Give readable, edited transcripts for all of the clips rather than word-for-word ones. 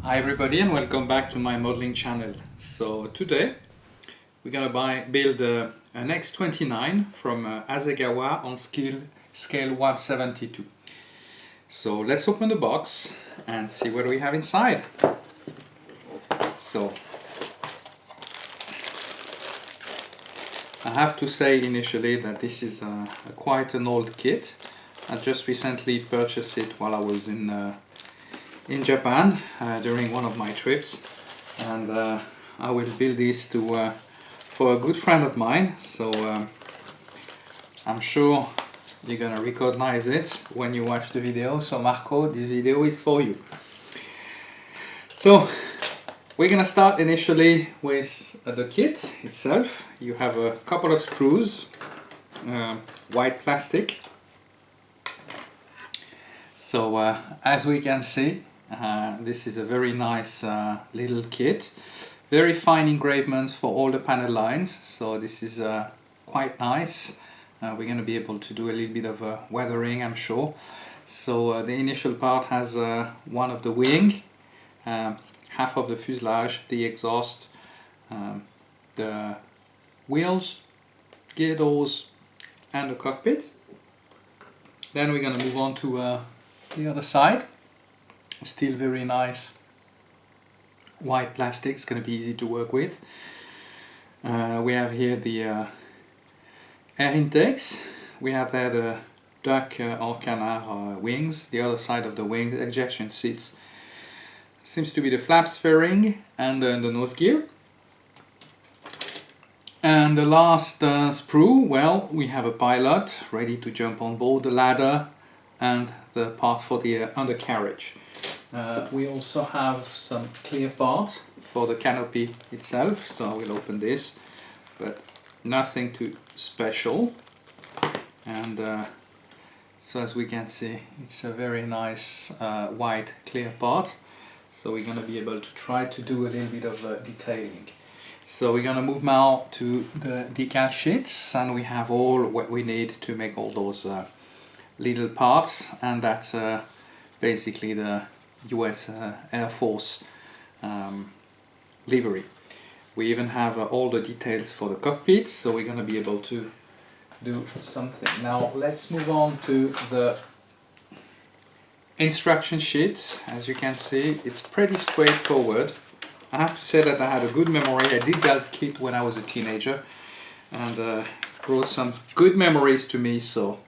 Hi everybody and welcome back to my modeling channel. So today we're gonna build an X-29 from Hasegawa on scale 172. So let's open the box and see what we have inside. So I have to say initially that this is quite an old kit. I just recently purchased it while I was in Japan during one of my trips, and I will build this for a good friend of mine, so I'm sure you're gonna recognize it when you watch the video. So Marco, this video is for you. So we're gonna start initially with the kit itself. You have a couple of screws, white plastic. So as we can see, this is a very nice little kit. Very fine engravements for all the panel lines, so this is quite nice. We're going to be able to do a little bit of weathering, I'm sure. So the initial part has one of the wing, half of the fuselage, the exhaust, the wheels, gear doors, and the cockpit. Then we're going to move on to the other side. Still very nice white plastic, it's going to be easy to work with. We have here the air intakes. We have there the duck or canard wings. The other side of the wing, the ejection seats, seems to be the flaps fairing and the nose gear. And the last sprue, well, we have a pilot ready to jump on board, the ladder, and the part for the undercarriage. We also have some clear part for the canopy itself, so I will open this, but nothing too special. And so as we can see, it's a very nice white clear part, so we're going to be able to try to do a little bit of detailing. So we're going to move now to the decal sheets, and we have all what we need to make all those little parts, and that's basically the US Air Force livery. We even have all the details for the cockpit, so we're going to be able to do something. Now let's move on to the instruction sheet. As you can see, it's pretty straightforward. I have to say that I had a good memory. I did that kit when I was a teenager, and brought some good memories to me, so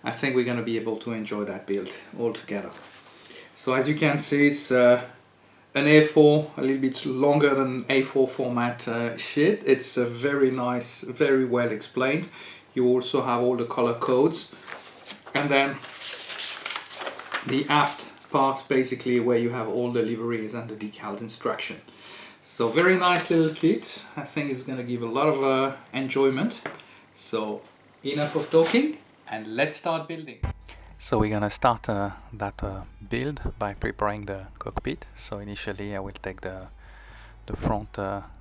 I think we're going to be able to enjoy that build all together. So as you can see, it's an A4, a little bit longer than A4 format sheet. It's very nice, very well explained. You also have all the color codes, and then the aft part, basically where you have all the liveries and the decals instruction. So very nice little kit. I think it's going to give a lot of enjoyment. So enough of talking, and let's start building. So we're gonna start that build by preparing the cockpit. So initially I will take the front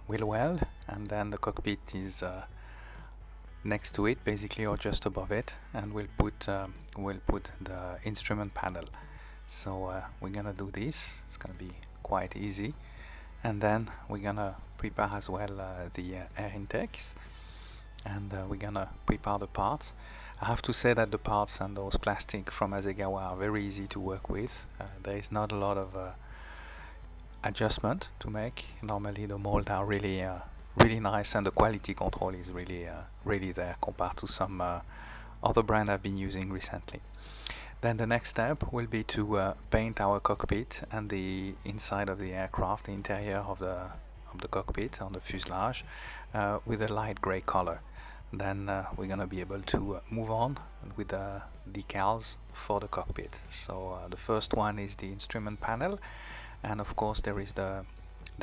wheel well, and then the cockpit is next to it, basically, or just above it, and we'll put the instrument panel. So we're gonna do this. It's gonna be quite easy, and then we're gonna prepare as well the air intakes, and we're gonna prepare the parts. I have to say that the parts and those plastic from Hasegawa are very easy to work with. There is not a lot of adjustment to make. Normally the molds are really nice, and the quality control is really there compared to some other brand I've been using recently. Then the next step will be to paint our cockpit and the inside of the aircraft, the interior of the cockpit on the fuselage, with a light gray color. Then we're gonna be able to move on with the decals for the cockpit. So the first one is the instrument panel, and of course there is the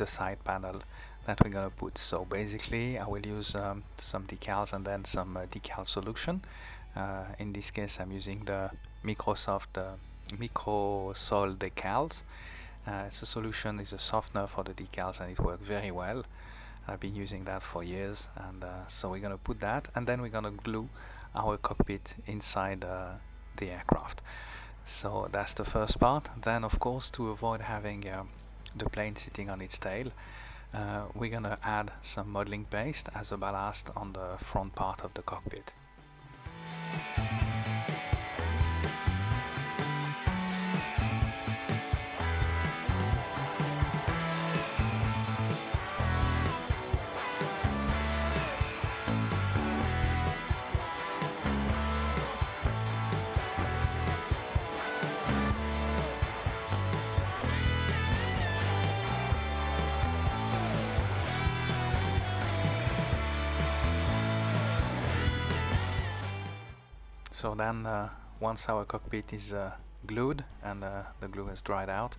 side panel that we're gonna put. So basically I will use some decals and then some decal solution. In this case I'm using the Microsol decals. It's a solution, is a softener for the decals, and it works very well. I've been using that for years, and so we're gonna put that, and then we're gonna glue our cockpit inside the aircraft. So that's the first part. Then of course, to avoid having the plane sitting on its tail, we're gonna add some modeling paste as a ballast on the front part of the cockpit. So then, once our cockpit is glued and the glue has dried out,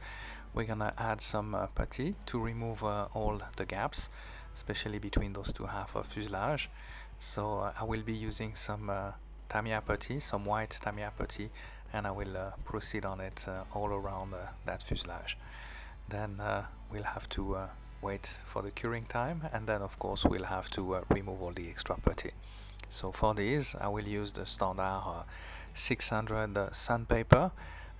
we're gonna add some putty to remove all the gaps, especially between those two halves of fuselage. So I will be using some Tamiya putty, some white Tamiya putty, and I will proceed on it all around that fuselage. Then we'll have to wait for the curing time, and then of course we'll have to remove all the extra putty. So for these I will use the standard 600 sandpaper,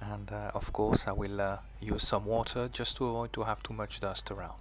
and of course I will use some water just to avoid to have too much dust around.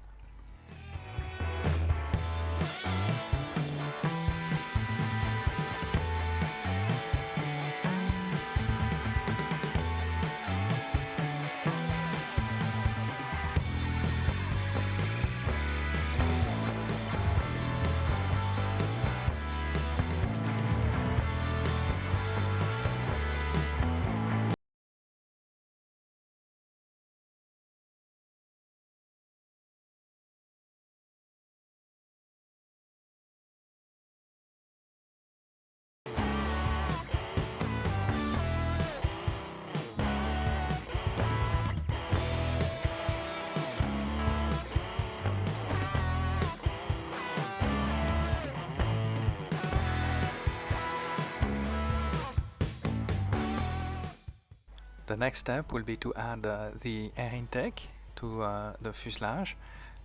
The next step will be to add the air intake to the fuselage,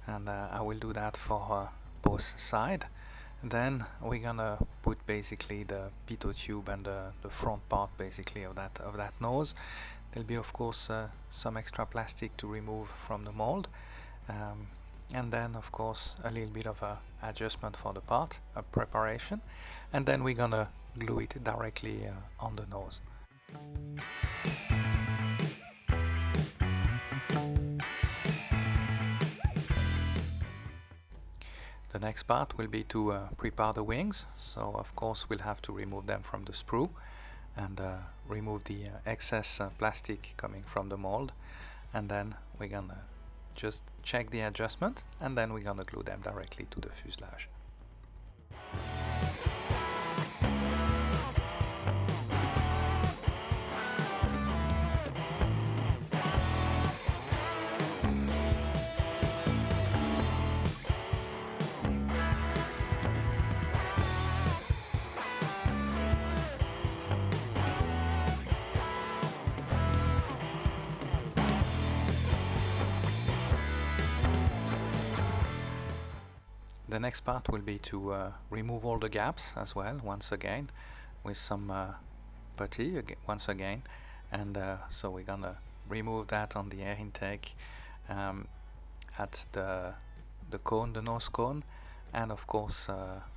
and I will do that for both sides. Then we're gonna put basically the pitot tube and the front part basically of that nose. There'll be of course some extra plastic to remove from the mold, and then of course a little bit of a adjustment for the part, a preparation, and then we're gonna glue it directly on the nose. The next part will be to prepare the wings, so of course we'll have to remove them from the sprue and remove the excess plastic coming from the mold, and then we're gonna just check the adjustment, and then we're gonna glue them directly to the fuselage. The next part will be to remove all the gaps as well, once again, with some putty once again, and so we're gonna remove that on the air intake, at the cone, the nose cone, and of course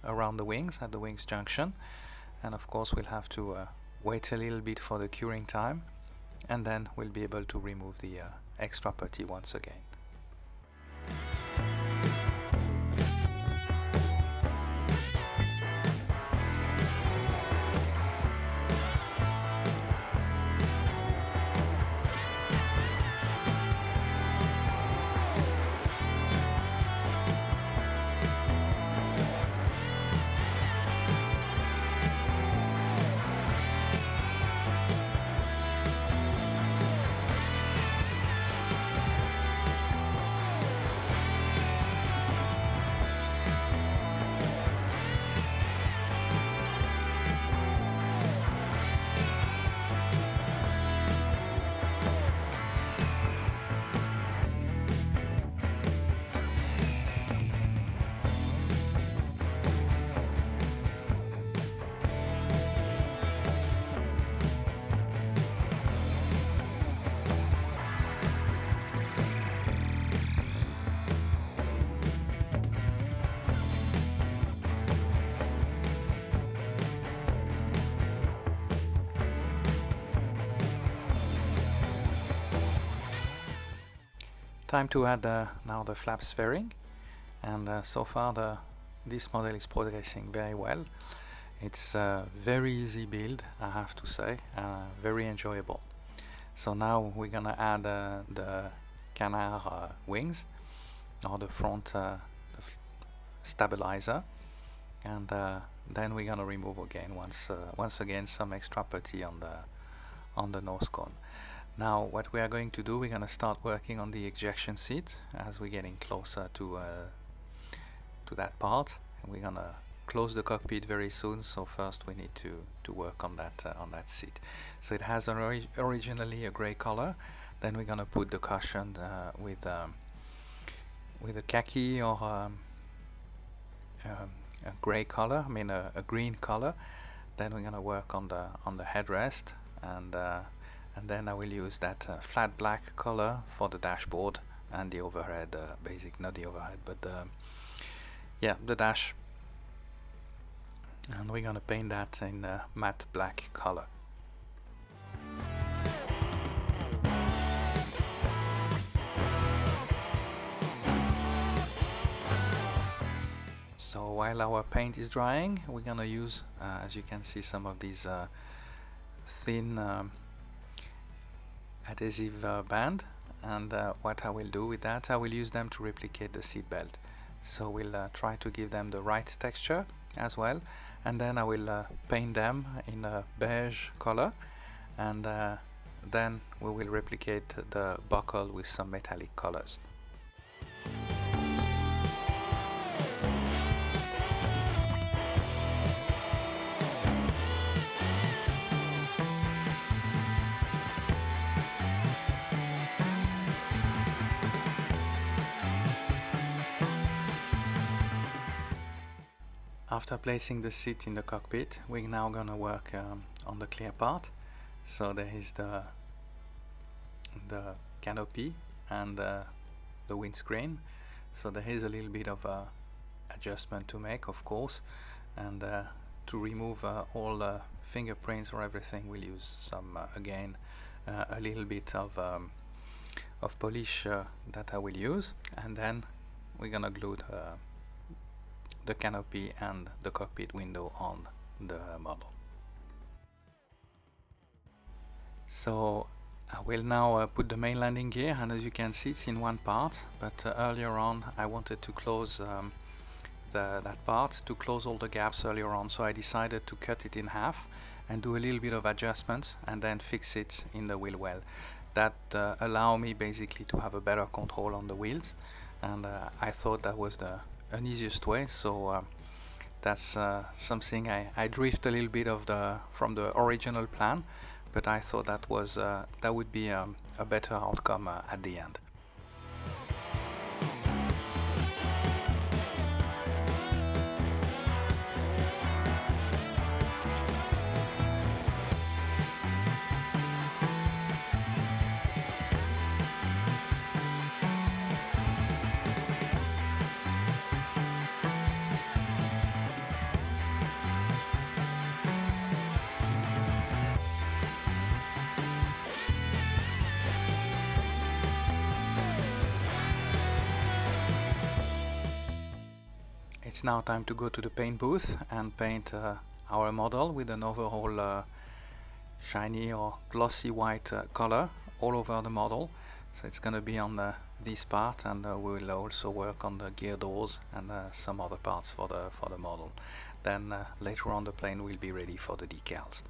around the wings, at the wings junction, and of course we'll have to wait a little bit for the curing time, and then we'll be able to remove the extra putty once again. Time to add now the flaps fairing, and so far this model is progressing very well. It's a very easy build, I have to say, very enjoyable. So now we're gonna add the canard wings, or the front stabilizer, and then we're gonna remove again once again some extra putty on the nose cone. Now what we are going to do, we're gonna start working on the ejection seat as we're getting closer to that part. We're gonna close the cockpit very soon, so first we need to work on that seat. So it has originally a gray color. Then we're gonna put the cushion with a khaki or a gray color, I mean a green color. Then we're gonna work on the headrest, and then I will use that flat black color for the dashboard and the overhead, not the overhead, but the dash. And we're gonna paint that in a matte black color. So while our paint is drying, we're gonna use, as you can see, some of these thin adhesive band, and what I will do with that, I will use them to replicate the seat belt. So we'll try to give them the right texture as well, and then I will paint them in a beige color, and then we will replicate the buckle with some metallic colors. After placing the seat in the cockpit, we're now gonna work on the clear part. So there is the canopy and the windscreen. So there is a little bit of adjustment to make, of course, and to remove all the fingerprints or everything, we'll use some again a little bit of polish that I will use, and then we're gonna glue the canopy and the cockpit window on the model. So I will now put the main landing gear, and as you can see, it's in one part, but earlier on I wanted to close that part, to close all the gaps earlier on, so I decided to cut it in half and do a little bit of adjustments and then fix it in the wheel well. That allow me basically to have a better control on the wheels, and I thought that was an easiest way. So that's something I drift a little bit from the original plan, but I thought that would be a better outcome at the end. It's now time to go to the paint booth and paint our model with an overall shiny or glossy white color all over the model. So it's going to be on this part, and we will also work on the gear doors and some other parts for the model. Then later on the plane will be ready for the decals.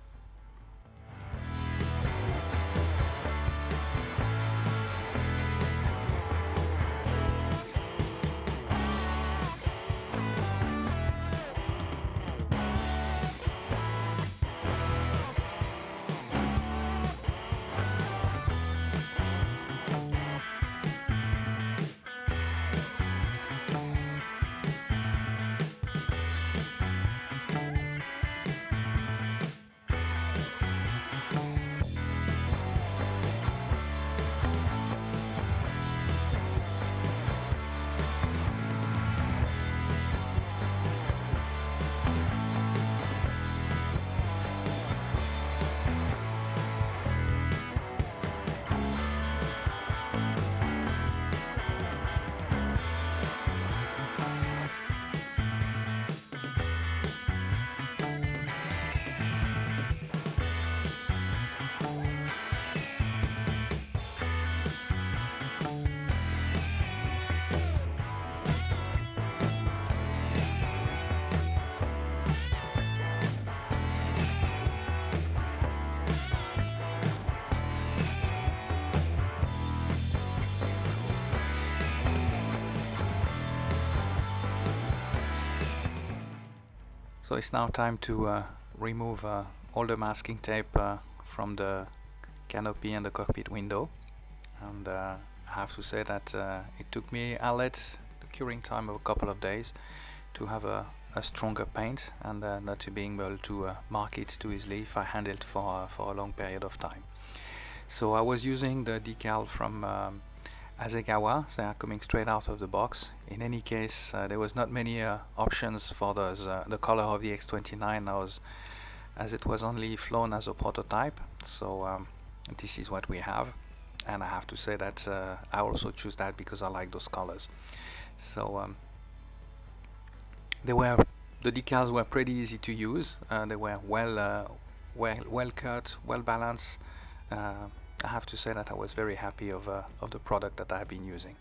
So it's now time to remove all the masking tape from the canopy and the cockpit window. And I have to say that it took me, I'll let the curing time of a couple of days to have a stronger paint, and not to being able to mark it too easily if I handle it for a long period of time. So I was using the decal from Hasegawa. They are coming straight out of the box. In any case, there was not many options for those, the color of the X-29 as it was only flown as a prototype. So this is what we have, and I have to say that I also choose that because I like those colors. So the decals were pretty easy to use. They were well cut, well balanced. I have to say that I was very happy of the product that I have been using.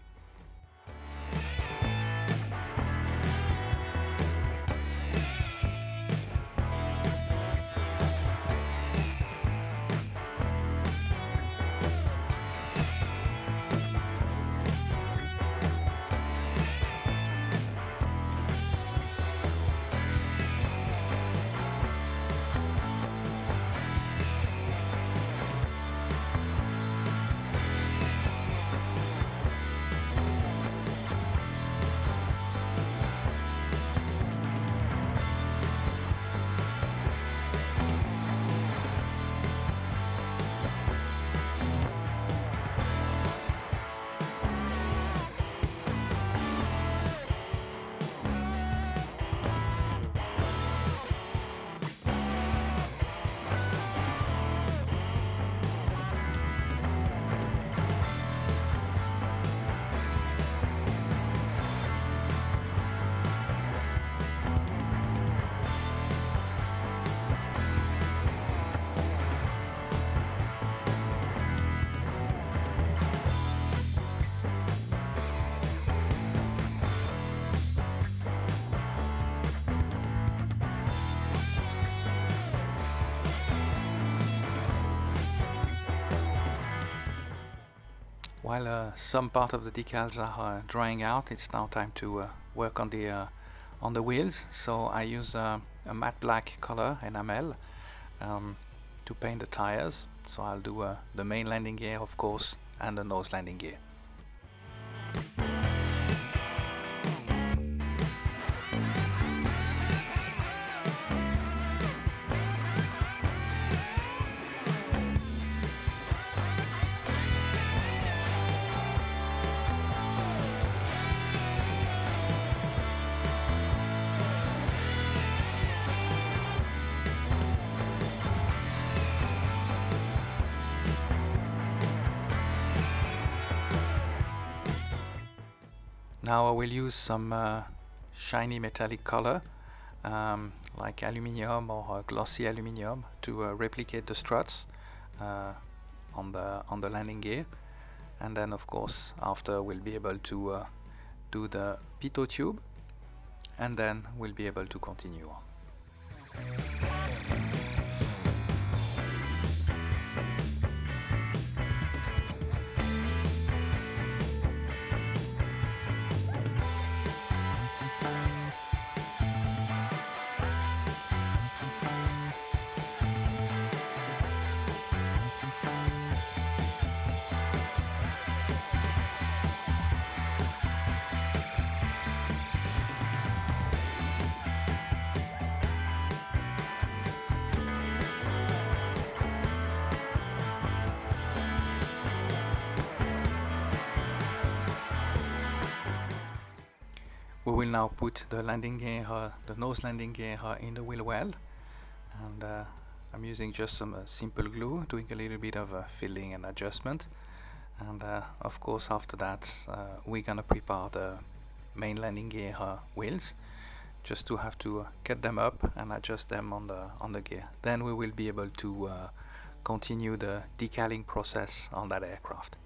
While some part of the decals are drying out, it's now time to work on the wheels. So I use a matte black color enamel to paint the tires. So I'll do the main landing gear, of course, and the nose landing gear. Now I will use some shiny metallic color like aluminium or glossy aluminium to replicate the struts on the landing gear, and then of course after we'll be able to do the pitot tube, and then we'll be able to continue on. We will now put the landing gear, the nose landing gear in the wheel well, and I'm using just some simple glue, doing a little bit of filling and adjustment, and of course after that we're gonna prepare the main landing gear wheels, just to have to cut them up and adjust them on the gear. Then we will be able to continue the decaling process on that aircraft.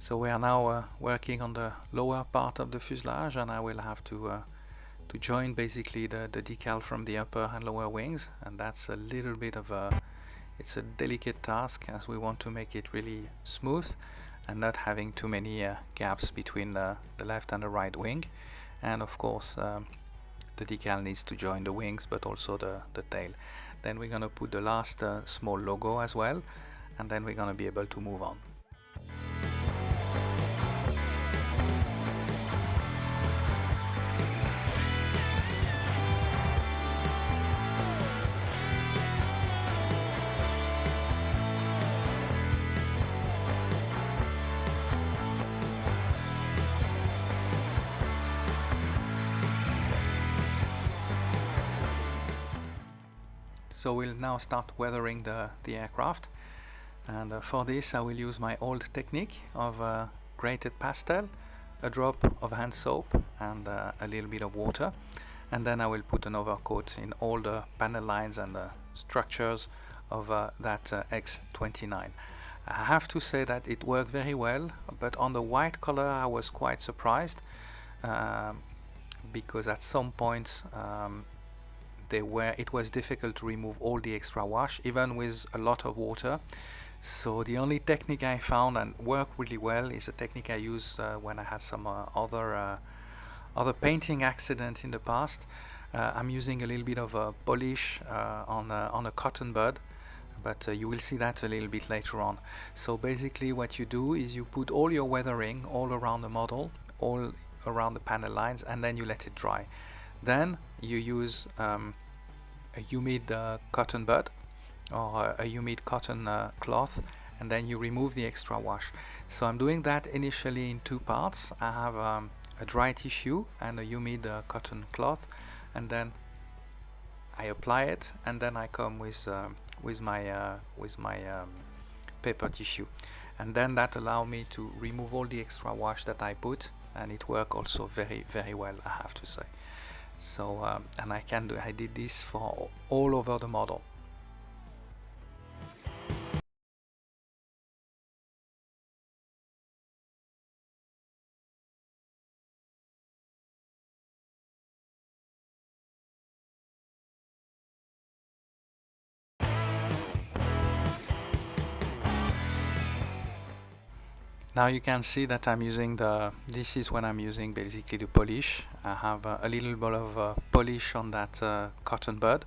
So we are now working on the lower part of the fuselage, and I will have to join basically the decal from the upper and lower wings, and that's a little bit of it's a delicate task, as we want to make it really smooth and not having too many gaps between the left and the right wing. And of course the decal needs to join the wings, but also the tail. Then we're going to put the last small logo as well, and then we're going to be able to move on. So we'll now start weathering the aircraft, and for this I will use my old technique of grated pastel, a drop of hand soap, and a little bit of water, and then I will put an overcoat in all the panel lines and the structures of that X-29. I have to say that it worked very well, but on the white color I was quite surprised, because at some points it was difficult to remove all the extra wash, even with a lot of water. So the only technique I found and worked really well is a technique I used when I had some other painting accident in the past. I'm using a little bit of a polish on a cotton bud, but you will see that a little bit later on. So basically what you do is you put all your weathering all around the model, all around the panel lines, and then you let it dry. Then you use a humid cotton bud or a humid cotton cloth, and then you remove the extra wash. So I'm doing that initially in two parts. I have a dry tissue and a humid cotton cloth, and then I apply it, and then I come with my paper tissue, and then that allows me to remove all the extra wash that I put, and it worked also very, very well, I have to say. So and I did this for all over the model. Now you can see that I'm using this is when I'm using basically the polish. I have a little bit of polish on that cotton bud,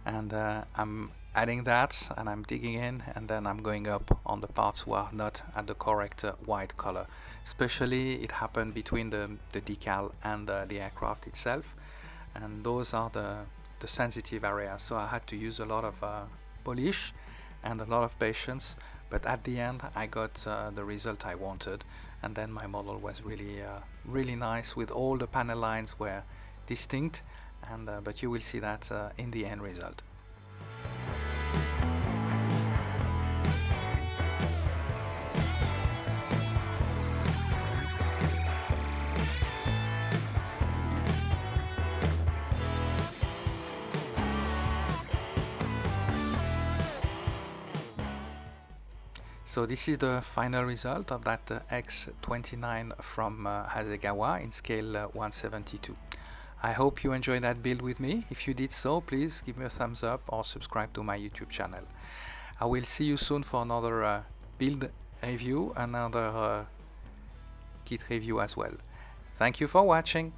and I'm adding that, and I'm digging in, and then I'm going up on the parts who are not at the correct white color. Especially it happened between the decal and the aircraft itself, and those are the sensitive areas. So I had to use a lot of polish and a lot of patience, but at the end I got the result I wanted, and then my model was really really nice, with all the panel lines were distinct, and but you will see that in the end result. So this is the final result of that X-29 from Hasegawa in scale 1/72. I hope you enjoyed that build with me. If you did so, please give me a thumbs up or subscribe to my YouTube channel. I will see you soon for another build review, another kit review as well. Thank you for watching.